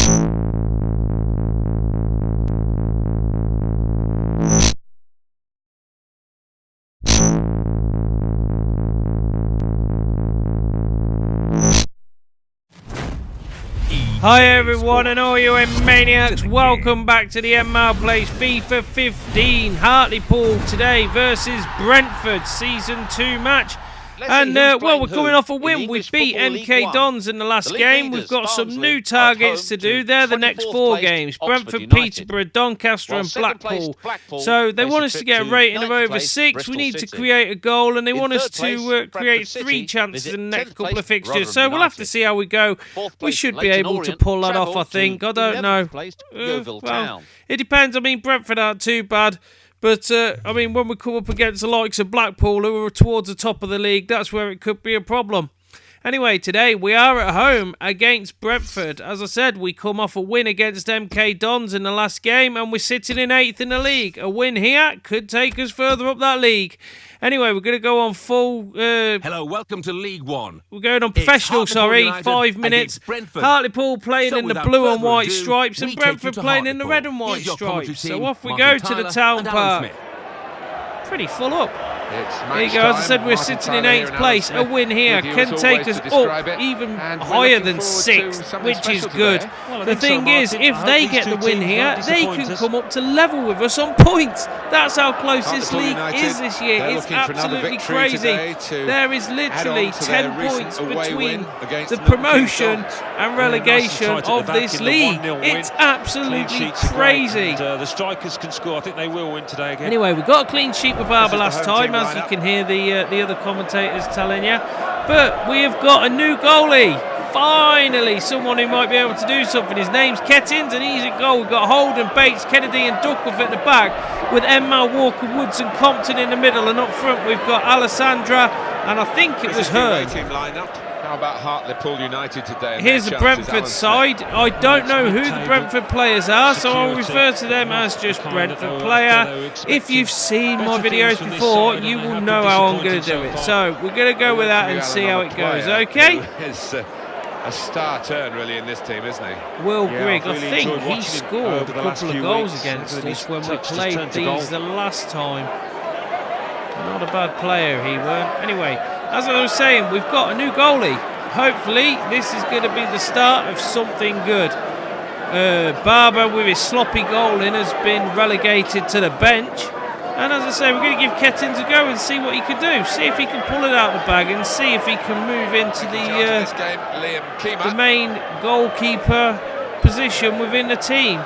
Hi everyone and all you maniacs, welcome back to the En-Mao plays FIFA 15 Hartlepool today versus Brentford Season 2 match. And well, we're coming off a win. We beat NK Dons in the last game. We've got some new targets to do. They're the next 4 games: Brentford, Peterborough, Doncaster and Blackpool. So they want us to get a rating of over 6. We need to create a goal, and they want us to create 3 chances in the next couple of fixtures. So we'll have to see how we go. We should be able to pull that off, I think. I don't know. Well, it depends. I mean, Brentford aren't too bad. But, I mean, when we come up against the likes of Blackpool, who are towards the top of the league, that's where it could be a problem. Anyway, today we are at home against Brentford. As I said, we come off a win against MK Dons in the last game, and we're sitting in 8th in the league. A win here could take us further up that league. Anyway, we're going to go on full... Hello, welcome to League One. We're going on professional, 5 minutes. Hartlepool playing in the blue and white stripes, and Brentford playing in the red and white stripes. So off we go to the town park. Pretty full up. There you go, as I said, we're sitting in 8th place. A win here can take us up even higher than 6th, which is good. The thing is, if they get the win here, they can come up to level with us on points. That's how close this league is this year. It's absolutely crazy. There is literally 10 points between the promotion and relegation of this league. It's absolutely crazy. The strikers can score. I think they will win today again. Anyway, we got a clean sheet with Barber last time, as you can hear the other commentators telling you. But we have got a new goalie. Finally, someone who might be able to do something. His name's Kettins, and he's at goal. We've got Holden, Bates, Kennedy and Duckworth at the back, with En-Mao, Walker, Woods and Compton in the middle. And up front we've got Alessandra, and I think it was her. How about Hartlepool United today? Here's the Brentford side. I don't know who the Brentford players are, so I'll refer to them as just Brentford player. If you've seen my videos before, you will know how I'm going to do it. So we're going to go with that and see how it goes, okay? A star turn really in this team, isn't he? Will Grigg, I think he scored a couple of goals against us when we played these the last time. Not a bad player, he weren't. Anyway, as I was saying, we've got a new goalie. Hopefully, this is going to be the start of something good. Barber, with his sloppy goaling, has been relegated to the bench. And as I say, we're going to give Kettins a go and see what he can do. See if he can pull it out of the bag and see if he can move into the main goalkeeper position within the team.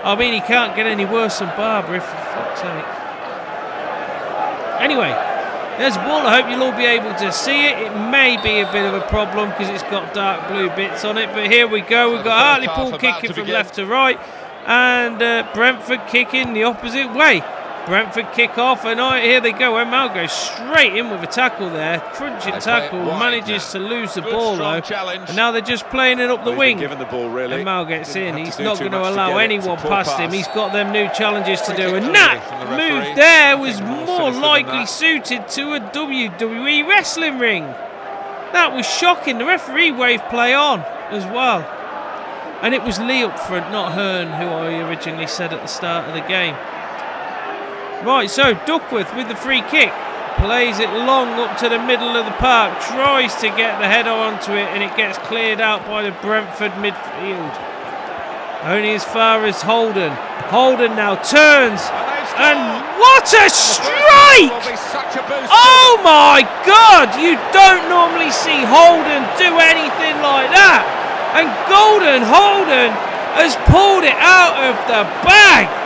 I mean, he can't get any worse than Barber, for fuck's sake. Anyway, there's the ball. I hope you'll all be able to see it. It may be a bit of a problem because it's got dark blue bits on it. But here we go. We've got Hartlepool kicking from left to right. And Brentford kicking the opposite way. Brentford kick off, and here they go. En-Mao goes straight in with a tackle there. Crunching tackle, manages to lose the ball though. And now they're just playing it up the wing. En-Mao gets in. He's not going to allow anyone past him. He's got them new challenges to do. And that move there was more likely suited to a WWE wrestling ring. That was shocking. The referee waved play on as well. And it was Lee up front, not Hearn, who I originally said at the start of the game. Right, so Duckworth with the free kick, plays it long up to the middle of the park, tries to get the header onto it, and it gets cleared out by the Brentford midfield. Only as far as Holden. Holden now turns, and what a strike! Oh my God, you don't normally see Holden do anything like that. And Holden has pulled it out of the bag.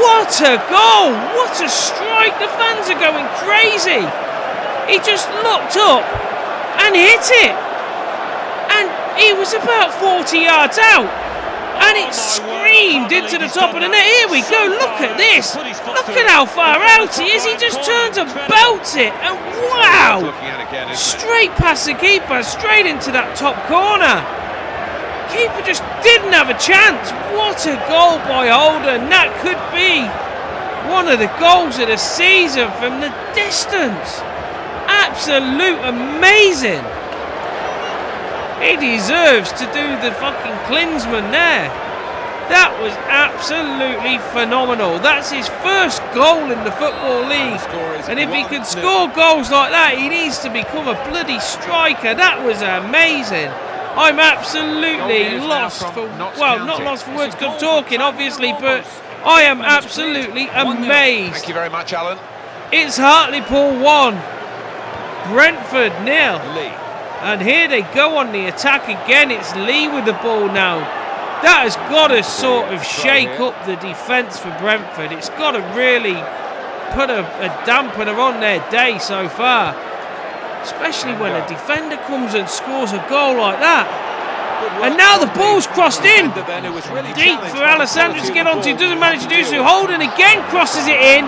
What a goal! What a strike! The fans are going crazy. He just looked up and hit it. And he was about 40 yards out. And it screamed into the top of the net. Here we go. Look at this. Look at how far out he is. He just turns and belts it. And wow! Straight past the keeper, straight into that top corner. Keeper just didn't have a chance. What a goal by Holden. That could be one of the goals of the season from the distance. Absolute amazing. He deserves to do the fucking Klinsmann there. That was absolutely phenomenal. That's his first goal in the Football League. And if he can score goals like that, he needs to become a bloody striker. That was amazing. I'm absolutely lost for, well, not lost for words, good talking, obviously, but I am absolutely amazed. Thank you very much, Alan. It's Hartlepool 1, Brentford 0. Lee. And here they go on the attack again. It's Lee with the ball now. That has got to sort of shake up the defence for Brentford. It's got to really put a dampener on their day so far. Especially when a defender comes and scores a goal like that. And now the ball's crossed in. Deep for Alessandro to get onto. Doesn't manage to do so. Holden again crosses it in.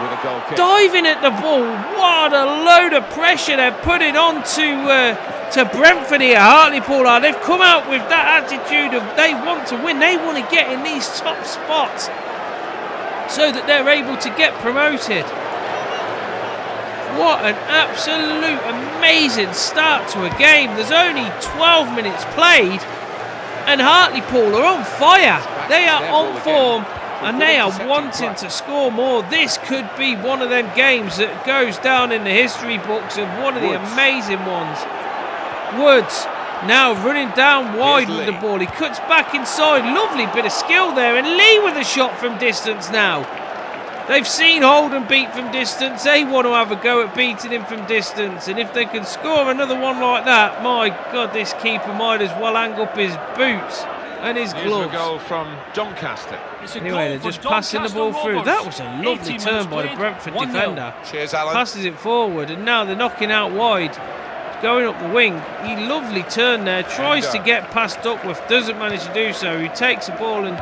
Diving at the ball. What a load of pressure they're putting on to Brentford here. Hartlepool are. They've come out with that attitude of they want to win. They want to get in these top spots so that they're able to get promoted. What an absolute amazing start to a game. There's only 12 minutes played and Hartlepool are on fire. They are on form and they are wanting to score more. This could be one of them games that goes down in the history books of one of the amazing ones. Woods now running down wide with the ball. He cuts back inside. Lovely bit of skill there. And Lee with a shot from distance now. They've seen Holden beat from distance. They want to have a go at beating him from distance. And if they can score another one like that, my God, this keeper might as well hang up his boots and his gloves. Here's a goal from Doncaster. Anyway, they're just passing the ball through. That was a lovely turn by the Brentford defender. Cheers, Alan. Passes it forward, and now they're knocking out wide. Going up the wing. He lovely turn there. Tries to get past Duckworth. Doesn't manage to do so. He takes the ball and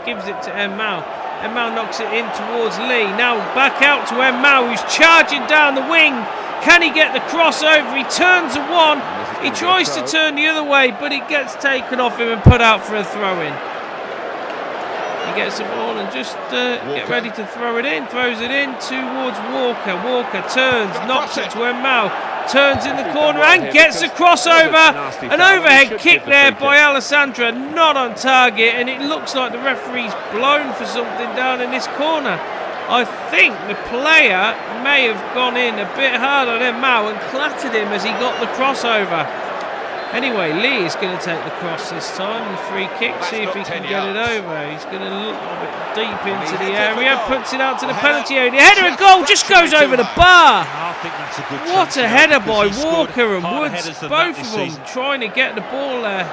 gives it to En-Mao. En-Mao knocks it in towards Lee. Now back out to En-Mao, who's charging down the wing. Can he get the crossover? He turns the one. He tries to turn the other way, but it gets taken off him and put out for a throw-in. He gets the ball and just get ready to throw it in. Throws it in towards Walker. Walker turns, knocks it to En-Mao. Turns in the corner and gets a crossover. An overhead kick there by Alessandra, not on target, and it looks like the referee's blown for something down in this corner. I think the player may have gone in a bit hard on En-Mao and clattered him as he got the crossover. Anyway, Lee is going to take the cross this time, the free kick, see if he can get it over. He's going to look a bit deep into the area, puts it out to the penalty area. The header and goal just goes over the bar. What a header by Walker and Woods, both of them trying to get the ball there.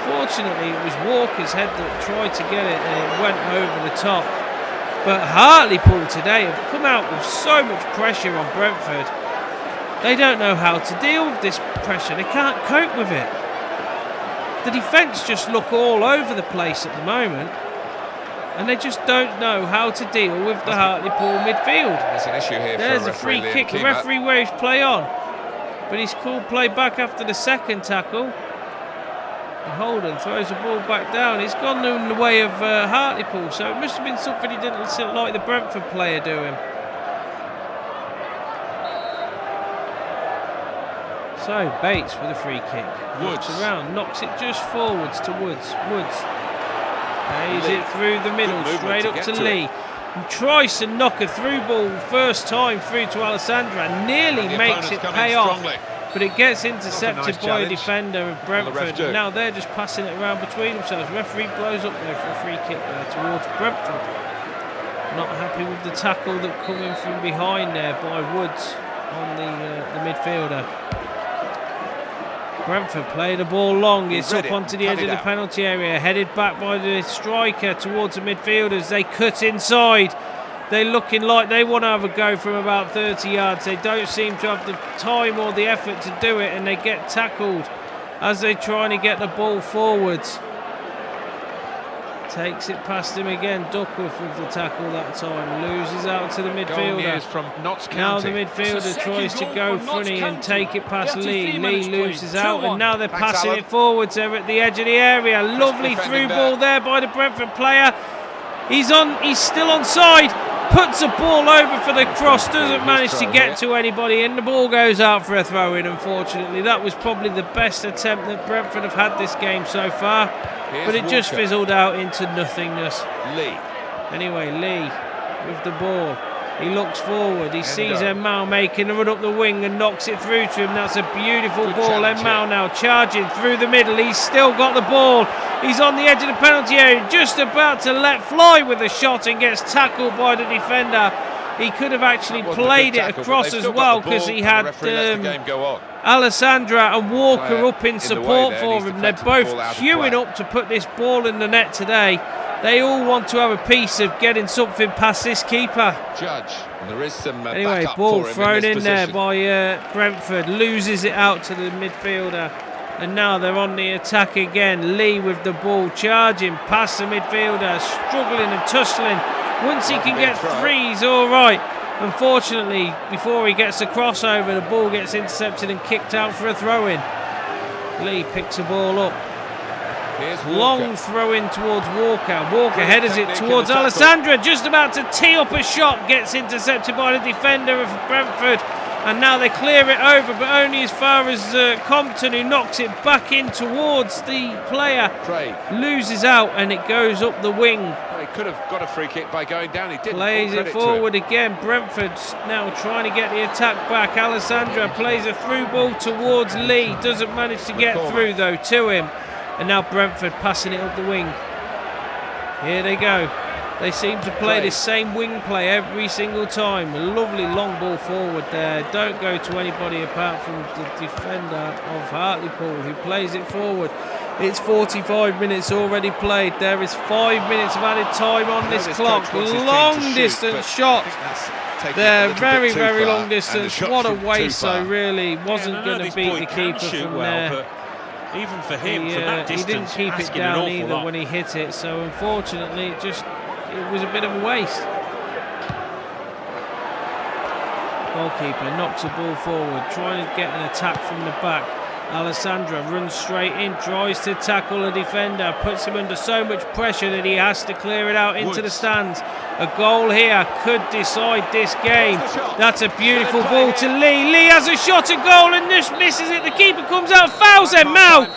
Unfortunately, it was Walker's head that tried to get it and it went over the top. But Hartlepool today have come out with so much pressure on Brentford. They don't know how to deal with this pressure. They can't cope with it. The defence just look all over the place at the moment. And they just don't know how to deal with the Hartlepool midfield. There's an issue here. There's a free kick. The referee waves play on. But he's called play back after the second tackle. And Holden throws the ball back down. It's gone in the way of Hartlepool. So it must have been something he didn't like the Brentford player doing. So Bates with a free kick. Woods around, knocks it just forwards to Woods. Woods plays it through the middle, straight up to Lee. And tries to knock a through ball first time through to Alessandra. Nearly makes it pay off, but it gets intercepted by a defender of Brentford. And now they're just passing it around between themselves. Referee blows up there for a free kick there towards Brentford. Not happy with the tackle that coming from behind there by Woods on the midfielder. Brentford play the ball long. It's up onto the edge of the penalty area. Headed back by the striker towards the midfielders. They cut inside. They're looking like they want to have a go from about 30 yards. They don't seem to have the time or the effort to do it, and they get tackled as they're trying to get the ball forwards. Takes it past him again. Duckworth with the tackle that time. Loses out to the midfielder. Now the midfielder tries to go funny and take it past Lee. Lee loses out, and now they're passing it forwards. They're at the edge of the area. Lovely through ball there by the Brentford player. He's still onside. puts the ball over for the cross, doesn't manage to get to anybody, and the ball goes out for a throw-in, unfortunately. That was probably the best attempt that Brentford have had this game so far, but it just fizzled out into nothingness. Lee. Anyway, Lee with the ball. He looks forward. He sees En-Mao making a run up the wing and knocks it through to him. That's a beautiful ball. En-Mao now charging through the middle. He's still got the ball. He's on the edge of the penalty area, just about to let fly with a shot and gets tackled by the defender. He could have actually played it across as well because he had Alessandra and Walker up in support for him. They're both queuing up to put this ball in the net today. They all want to have a piece of getting something past this keeper. Judge. There is some anyway, ball thrown in there by Brentford. Loses it out to the midfielder. And now they're on the attack again. Lee with the ball, charging past the midfielder, struggling and tussling. Once he can get three, he's all right. Unfortunately, before he gets the crossover, the ball gets intercepted and kicked out for a throw-in. Lee picks the ball up. Long throw in towards Walker. Walker headers it towards Alessandra, just about to tee up a shot, gets intercepted by the defender of Brentford, and now they clear it over, but only as far as Compton, who knocks it back in towards the player. Loses out and it goes up the wing. Well, he could have got a free kick by going down. He didn't. Plays it forward again. Brentford's now trying to get the attack back. Alessandra plays a through ball towards Lee. Doesn't manage to get through though to him. And now Brentford passing it up the wing. Here they go. They seem to play the same wing play every single time. A lovely long ball forward there. Don't go to anybody apart from the defender of Hartlepool, who plays it forward. It's 45 minutes already played. There is 5 minutes of added time on this clock. Long distance shot. They're very, very long distance. What a waste, though, really. Wasn't going to beat the keeper from there. Even for him, from that distance, he didn't keep it down either when he hit it, so unfortunately it was a bit of a waste. Goalkeeper knocks the ball forward, trying to get an attack from the back. Alessandra runs straight in, tries to tackle a defender, puts him under so much pressure that he has to clear it out into the stands. A goal here could decide this game. That's a beautiful ball to Lee. Lee has a shot at goal and just misses it. The keeper comes out, fouls En-Mao.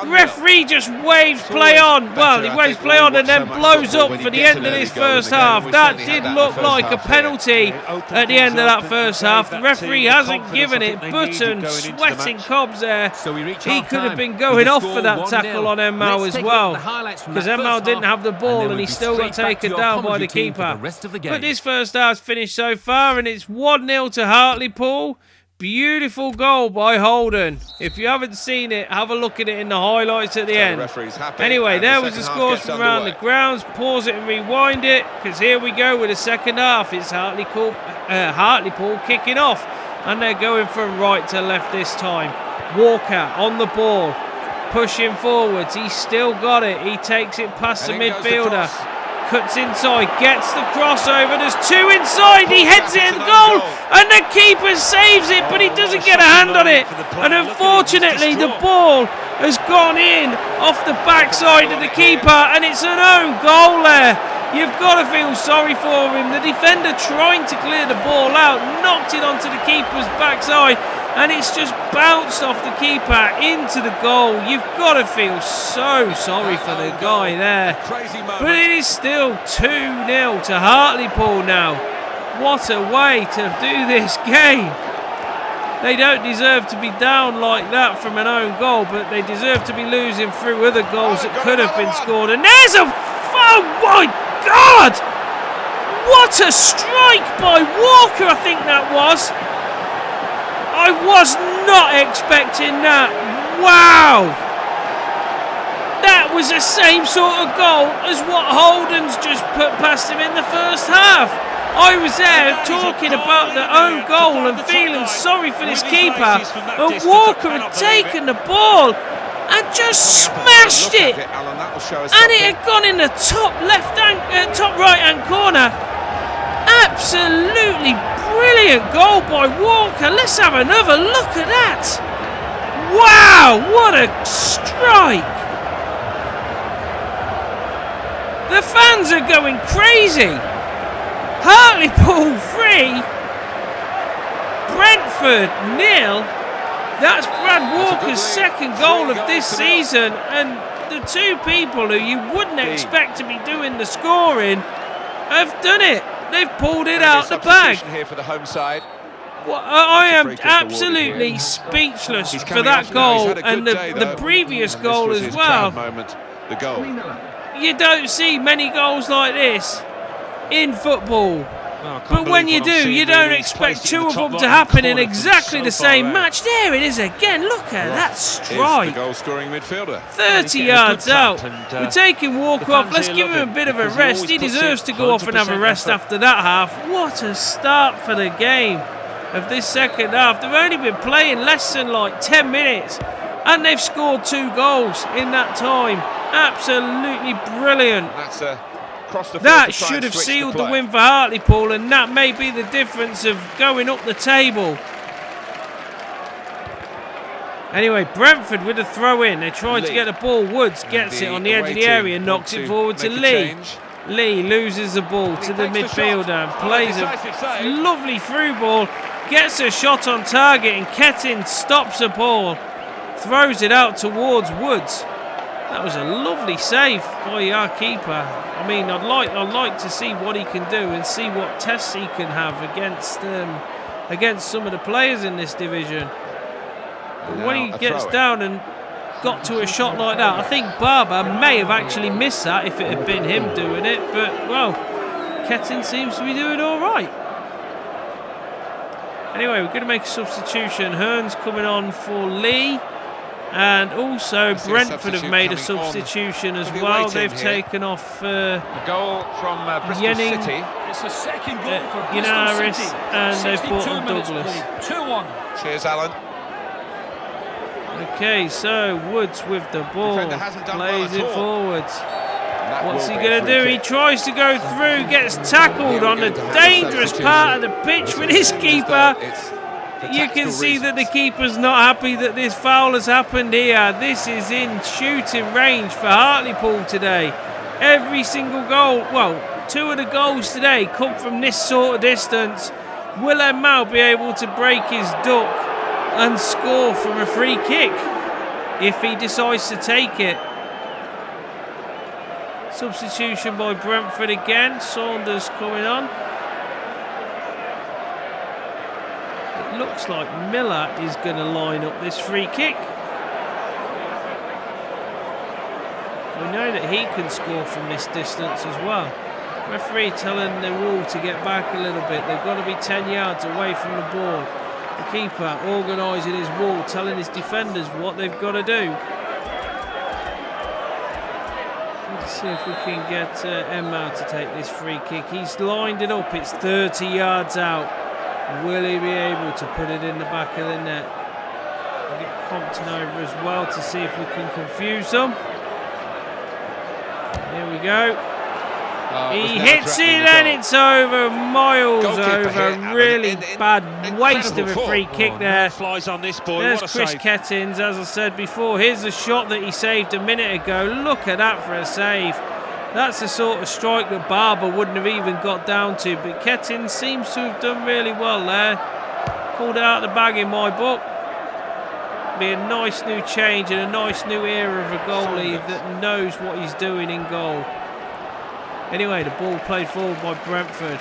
Referee just waves play on. Well, he waves play on and then blows up for the end of this first half. That did look like a penalty at the end of that first half. The referee hasn't given it. Button sweating cobs there. He could have been going off for that tackle on En-Mao as well, because En-Mao didn't have the ball and he still got taken down by the keeper. But this first half's finished so far and it's 1-0 to Hartlepool. Beautiful goal by Holden. If you haven't seen it, have a look at it in the highlights at the end. Anyway, there was the scores from around the grounds. Pause it and rewind it, because here we go with the second half. It's Hartlepool kicking off, and they're going from right to left this time. Walker on the ball, pushing forwards. He's still got it. He takes it past the midfielder. Cuts inside, gets the crossover. There's two inside. He heads it in the goal, and the keeper saves it, but he doesn't get a hand on it. And unfortunately, the ball has gone in off the backside of the keeper, and it's an own goal there. You've got to feel sorry for him. The defender trying to clear the ball out, knocked it onto the keeper's backside, and it's just bounced off the keeper into the goal. You've got to feel so sorry for the guy there. But it is still 2-0 to Hartlepool now. What a way to do this game. They don't deserve to be down like that from an own goal, but they deserve to be losing through other goals that could have been scored. And there's a... Oh my God! What a strike by Walker, I think that was. I was not expecting that. Wow! That was the same sort of goal as what Holden's just put past him in the first half. I was there talking about the own goal and feeling sorry for this keeper, and Walker had taken the ball and just smashed it, and it had gone in the top right hand corner. Absolutely brilliant goal by Walker. Let's have another look at that. Wow, what a strike. The fans are going crazy. Hartlepool 3, Brentford 0. That's Brad Walker's second goal of this season, and the two people who you wouldn't expect to be doing the scoring have done it. They've pulled it out the bag. Here for the home side. Well, I am absolutely speechless for that goal and the previous goal as well. The goal. You don't see many goals like this in football. But when you do, you don't expect two of them to happen in exactly the same match. There it is again. Look at that strike. The goal-scoring midfielder. 30 yards out. We're taking Walker off. Let's give him a bit of a rest. He deserves to go off and have a rest after that half. What a start for the game of this second half. They've only been playing less than like 10 minutes, and they've scored 2 goals in that time. Absolutely brilliant. That should have sealed the win for Hartlepool, and that may be the difference of going up the table. Anyway, Brentford with a throw in. They tried to get the ball. Woods gets it on the edge of the area, knocks it forward to Lee. Lee loses the ball to the midfielder and plays a lovely through ball. Gets a shot on target, and Kettin stops the ball. Throws it out towards Woods. That was a lovely save by our keeper. I mean, I'd like to see what he can do and see what tests he can have against some of the players in this division. But when he gets down and got to a shot like that, I think Barber may have actually missed that if it had been him doing it. But, well, Kettin seems to be doing all right. Anyway, we're going to make a substitution. Hearn's coming on for Lee. And also Brentford have made a substitution as well. They've taken off a goal from Bristol City. It's the second goal for Yanaris, City. and they've brought on Douglas. 2-1. Cheers, Alan. Okay, so Woods with the ball, plays it forwards. What's he going to do? He tries to go through, gets tackled on the dangerous part of the pitch with his keeper. You can see that the keeper's not happy that this foul has happened here. This is in shooting range for Hartlepool today. Every single goal, well, 2 of the goals today come from this sort of distance. Will En-Mao be able to break his duck and score from a free kick if he decides to take it? Substitution by Brentford again. Saunders coming on. Looks like Miller is going to line up this free kick. We know that he can score from this distance as well. Referee telling the Wall to get back a little bit. They've got to be 10 yards away from the ball. The keeper organising his wall, telling his defenders what they've got to do. Let's see if we can get En-Mao to take this free kick. He's lined it up. It's 30 yards out. Will he be able to put it in the back of the net? We'll get Compton over as well to see if we can confuse them. Here we go. He hits it and it's over, miles over. Really bad waste of a free kick there. Flies on this boy. There's Chris Kettins, as I said before. Here's a shot that he saved a minute ago. Look at that for a save. That's the sort of strike that Barber wouldn't have even got down to. But Kettin seems to have done really well there. Pulled it out of the bag in my book. Be a nice new change and a nice new era of a goalie that knows what he's doing in goal. Anyway, the ball played forward by Brentford.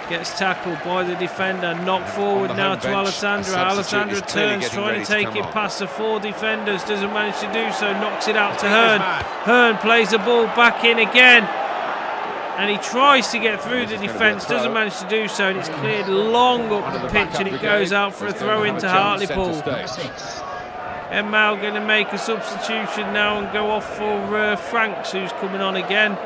Gets tackled by the defender. Knocked forward now to Alessandra. Alessandra turns, trying to take it past the 4 defenders. Doesn't manage to do so. Knocks it out to Hearn. Hearn plays the ball back in again. And he tries to get through the defence. Doesn't manage to do so. And it's cleared long up the pitch. And it goes out for a throw into Hartlepool. En-Mao going to make a substitution now and go off for Franks, who's coming on again.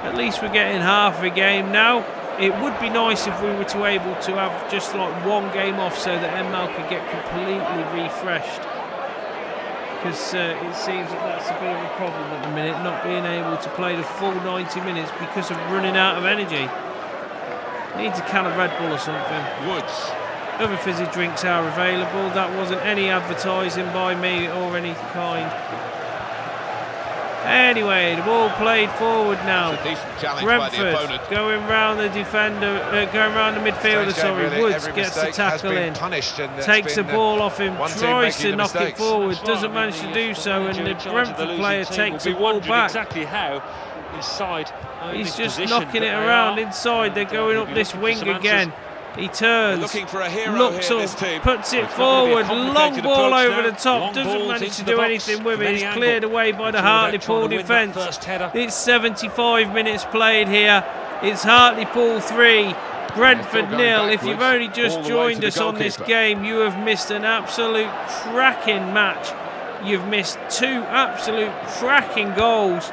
At least we're getting half a game now. It would be nice if we were to able to have just like 1 game off so that En-Mao could get completely refreshed. Because it seems that that's a bit of a problem at the minute, not being able to play the full 90 minutes because of running out of energy. Needs a can of Red Bull or something. Woods. Other fizzy drinks are available. That wasn't any advertising by me or any kind. Anyway, the ball played forward now. It's a decent challenge by the Brentford opponent. going round the defender, going round the midfielder. Sorry, Really, Woods every gets the mistake has tackle been in, punished, and it's takes the been, ball off him, one team tries making to the knock it mistakes. forward, doesn't manage to do so, and the Brentford player takes the ball back. Exactly how inside. He's just knocking it around inside. They're going up this wing again. He turns, looking for a hero looks here, up, this team. puts it It's not gonna be a forward, long complicated ball approach over now. the top, Long doesn't balls manage into to the do box anything with from it. any It's angle. cleared away by the It's all about Hartlepool trying to win that defence. first header. It's 75 minutes played here. It's Hartlepool 3, Brentford Still 0. going If you've backwards, only just all the way joined to the us on this goalkeeper. game, you have missed an absolute cracking match. You've missed 2 absolute cracking goals.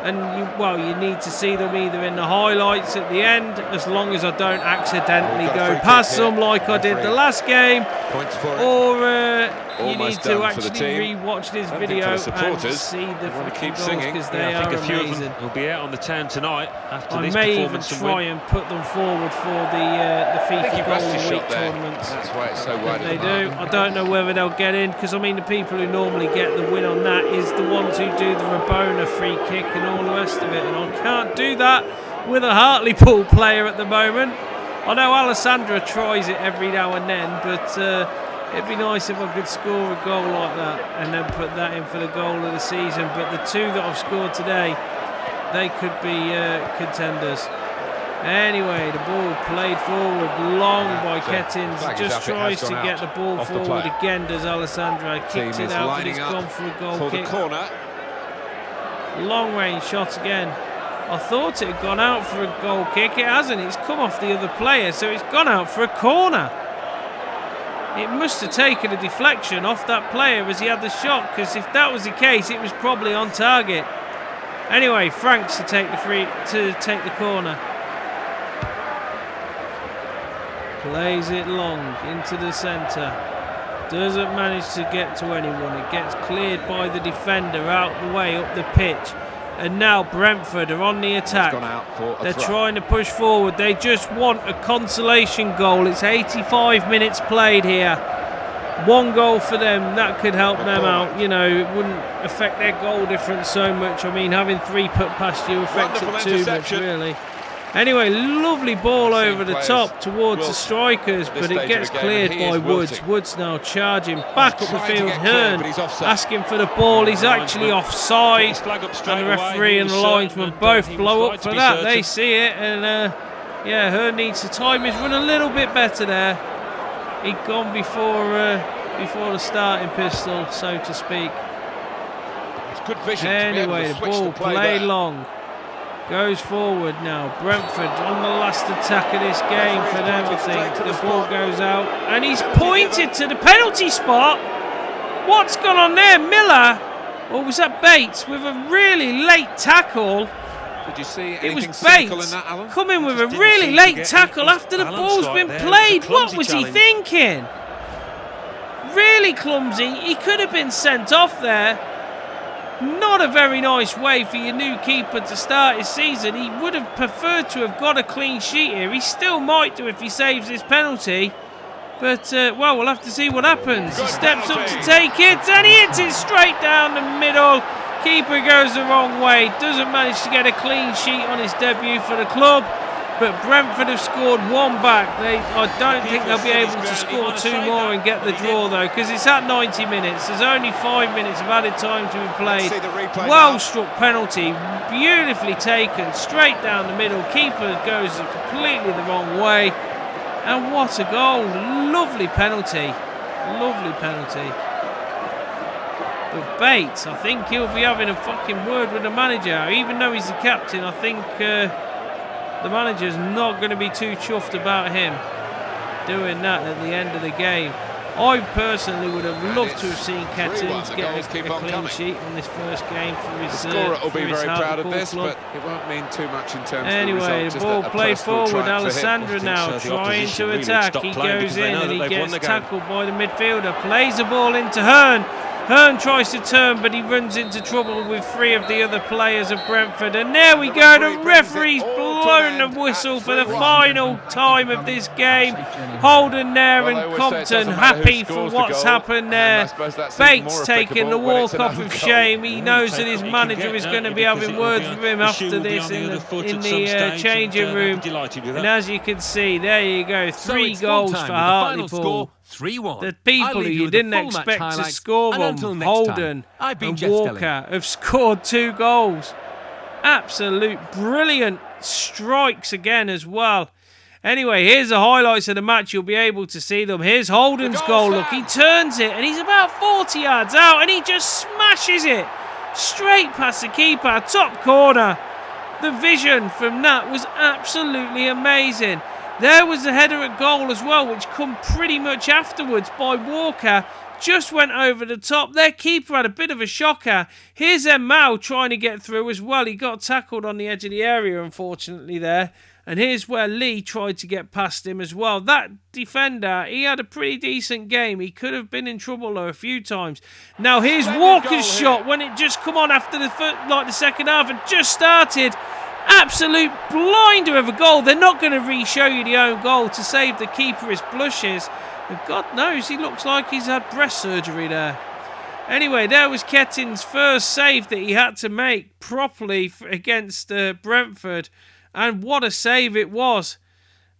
And you need to see them either in the highlights at the end, as long as I don't accidentally We've got a go free past kick here. them like I did the last game, Points for it. or you need Almost to done for actually the team. rewatch this Something video for the and supporters. see the wanna fucking keep goals, singing. because Yeah, they I think are a few of amazing. them will be out on the town tonight after I this may even performance and try win. and put them forward for the I think he FIFA Goal missed of his the Week shot there. tournaments. That's why it's so I wide think of they the do. mark. I don't know whether they'll get in, because I mean the people who normally get the win on that is the ones who do the Rabona free kick and all the rest of it, and I can't do that with a Hartlepool player at the moment. I know Alessandra tries it every now and then, but it'd be nice if I could score a goal like that and then put that in for the goal of the season. But the 2 that I've scored today, they could be contenders. Anyway, the ball played forward, long by Kettins. flag is Just up, it tries has to gone get out the ball off the forward player. again, does Alessandra. Team Kicked it is out, but lining it's up gone for a goal for kick. the corner. Long range shot again. I thought it had gone out for a goal kick. It hasn't. It's come off the other player, so it's gone out for a corner. It must have taken a deflection off that player as he had the shot, because if that was the case, it was probably on target. Anyway, Franks to take the corner. Plays it long into the centre. Doesn't manage to get to anyone. It gets cleared by the defender out the way up the pitch. And now Brentford are on the attack. Gone out for a They're throw. trying to push forward. They just want a consolation goal. It's 85 minutes played here. 1 goal for them, that could help them out. You know, it wouldn't affect their goal difference so much. I mean, having 3 put past you affects it Wonderful too much, interception. really. Anyway, lovely ball over the players top towards will, the strikers, at this but it stage gets of the game, cleared and he by is Woods. wilting. Woods now charging back up the trying to field. get clear, Hearn but he's offside. asking for the ball. He's actually offside. His flag up straight And the away. referee He and the was linesman certain, both he was blow right up to for be that. certain. They see it, and yeah, Hearn needs to time his run a little bit better there. He'd gone before the starting pistol, so to speak. It's good vision to be able Anyway, to the switch ball the play played there. long. Goes forward now. Brentford on the last attack of this game for them, I think. The ball goes out, and he's pointed to the penalty spot. What's gone on there? Miller, or was that Bates, with a really late tackle? Did you see It anything was cynical in Bates that, Alan? coming with a Just really didn't seem to late get tackle equal after the balance ball's right been there. It was a played. What clumsy was he challenge. thinking? Really clumsy. He could have been sent off there. Not a very nice way for your new keeper to start his season. He would have preferred to have got a clean sheet here. He still might do if he saves this penalty. But, well, we'll have to see what happens. He steps up to take it, and he hits it straight down the middle. Keeper goes the wrong way. Doesn't manage to get a clean sheet on his debut for the club. But Brentford have scored 1 back. I don't think they'll be able to score 2 more and get the draw, though, because it's at 90 minutes. There's only 5 minutes of added time to be played. See the replay Well now. struck penalty, beautifully taken, straight down the middle. Keeper goes completely the wrong way. And what a goal. Lovely penalty. Lovely penalty. But Bates, I think he'll be having a fucking word with the manager. Even though he's the captain, I think the manager's not going to be too chuffed about him doing that at the end of the game. I personally would have loved to have seen 3-1. Kettins The get goals a keep on clean coming. sheet on this first game for his The scorer will for be his very proud of Hartlepool this, club. but it won't mean too much in terms Anyway, of the result. the Just ball a played personal forward. triumph for him. Alessandra now so. The trying opposition to really attack. stopped He playing goes because they in know and that he they've won gets the game. tackled by the midfielder. Plays the ball into Hearn. Hearn tries to turn, but he runs into trouble with 3 of the other players of Brentford. And there we go, the referee's blown the whistle for the final time of this game. Holden there and Compton happy for what's happened there. Bates taking the walk off of shame. He knows that his manager is going to be having words with him after this in the changing room. And as you can see, there you go, 3 goals for Hartlepool. 3-1. The people who you didn't expect to score them, Holden and Walker, have scored 2 goals. Absolute brilliant strikes again as well. Anyway, here's the highlights of the match. You'll be able to see them. Here's Holden's goal. Look, he turns it and he's about 40 yards out and he just smashes it straight past the keeper, top corner. The vision from that was absolutely amazing. There was the header at goal as well, which come pretty much afterwards by Walker. Just went over the top. Their keeper had a bit of a shocker. Here's En-Mao trying to get through as well. He got tackled on the edge of the area, unfortunately, there. And here's where Lee tried to get past him as well. That defender, he had a pretty decent game. He could have been in trouble though a few times. Now here's Walker's shot when it just come on after the second half and just started. Absolute blinder of a goal. They're not going to re-show you the own goal to save the keeper his blushes. And God knows he looks like he's had breast surgery there. Anyway, there was Kettin's first save that he had to make properly against Brentford. And what a save it was.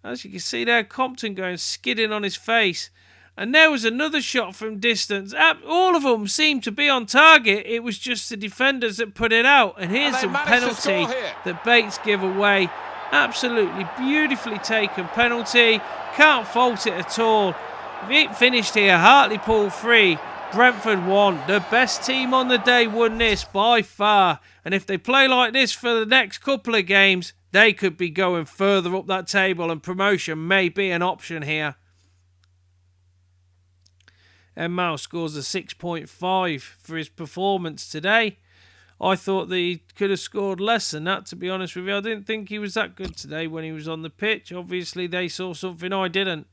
As you can see there, Compton going skidding on his face. And there was another shot from distance. All of them seemed to be on target. It was just the defenders that put it out. And here's some penalty that Bates give away. Absolutely beautifully taken penalty. Can't fault it at all. It finished here. Hartlepool 3, Brentford 1. The best team on the day won this by far. And if they play like this for the next couple of games, they could be going further up that table and promotion may be an option here. En-Mao scores a 6.5 for his performance today. I thought that he could have scored less than that, to be honest with you. I didn't think he was that good today when he was on the pitch. Obviously, they saw something I didn't.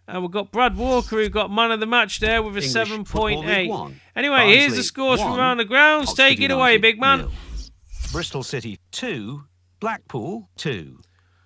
And we've got Brad Walker, who got man of the match there with a 7.8. Anyway, here's the scores from around the grounds. Take it away, big man. Bristol City 2, Blackpool 2.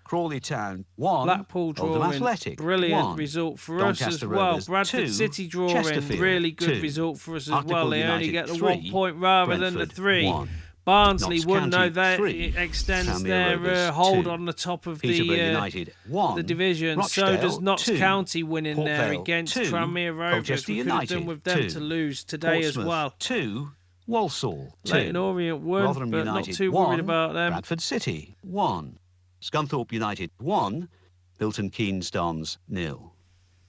Crawley Town 1, Blackpool drawing, Athletic, brilliant 1. result for Doncaster us as well. Rovers, Bradford 2. City drawing, really good 2. result for us as Hartlepool well. They United, only get the 3. 1 point rather than the Brentford, 3. 1. Barnsley Notts won, though, County, that 3. it extends Tranmere their Rovers, hold 2. on the top of United, 1. the division. Rochdale, So does Notts 2. County winning Port there Vale, against 2. Tranmere Rovers. Colchester We could have United, done with them 2. to lose today Portsmouth, as well. 2. Walsall 2. Leyton Orient won, Rotherham but United, not too 1. worried about them. Bradford City 1. Scunthorpe United 1. Milton Keynes Dons 0.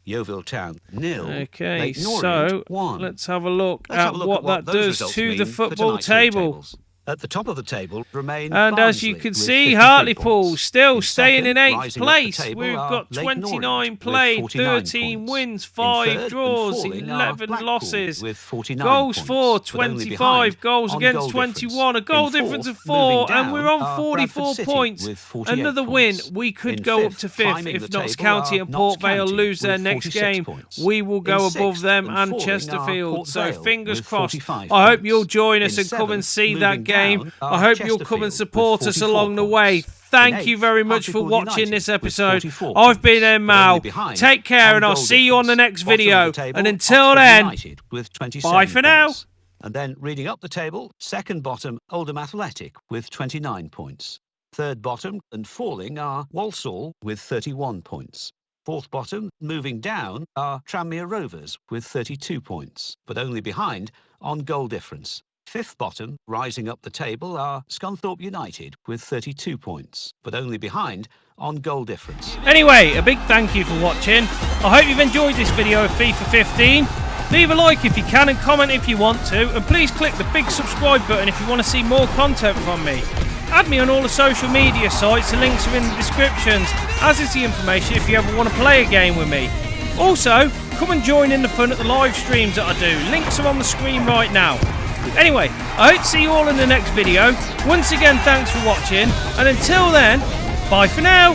Yeovil Town 0. Okay, Leyton Orient, so 1. let's have a look Let's at have a look what at what that those does results to mean the for football tonight's league table. tables. At the top of the table remain And as you Barnsley can with see, 53 Hartlepool points. still In staying second, in 8th rising up the place. table We've are got Leyton 29 Orient with played, 49 13 points. wins, In 5 third and draws, falling are 11 Blackpool losses. with 49 Goals points, for, but only 25 behind goals on against goal 21. A difference. goal In difference fourth, of 4, moving and we're down on are 44 Bradford City points. with 48 Another points. win, we could In go up fifth, to 5th climbing if the Notts table County are and Port Notts Vale County lose their with next 46 game. points. We will go In above sixth them and and falling Chesterfield. are Port So Vale fingers with crossed. 45 I hope points. you'll join us In and come and seventh, see that moving game. down I are hope you'll come and Chesterfield support with us 44 along the way. points. Thank In you eighth, very much for Hartlepool watching United this with episode. 44 I've been points, En-Mao. but only behind Take care, on and I'll goal see you on the difference. next Bottom of video. the table, And until Oxford then, United with 27 bye for now. points. And then reading up the table, second bottom, Oldham Athletic with 29 points. Third bottom and falling are Walsall with 31 points. Fourth bottom, moving down, are Tranmere Rovers with 32 points, but only behind on goal difference. Fifth bottom, rising up the table, are Scunthorpe United with 32 points, but only behind on goal difference. Anyway, a big thank you for watching. I hope you've enjoyed this video of FIFA 15. Leave a like if you can and comment if you want to, and please click the big subscribe button if you want to see more content from me. Add me on all the social media sites, the links are in the descriptions, as is the information if you ever want to play a game with me. Also, come and join in the fun at the live streams that I do. Links are on the screen right now. Anyway, I hope to see you all in the next video. Once again, thanks for watching, and until then, bye for now.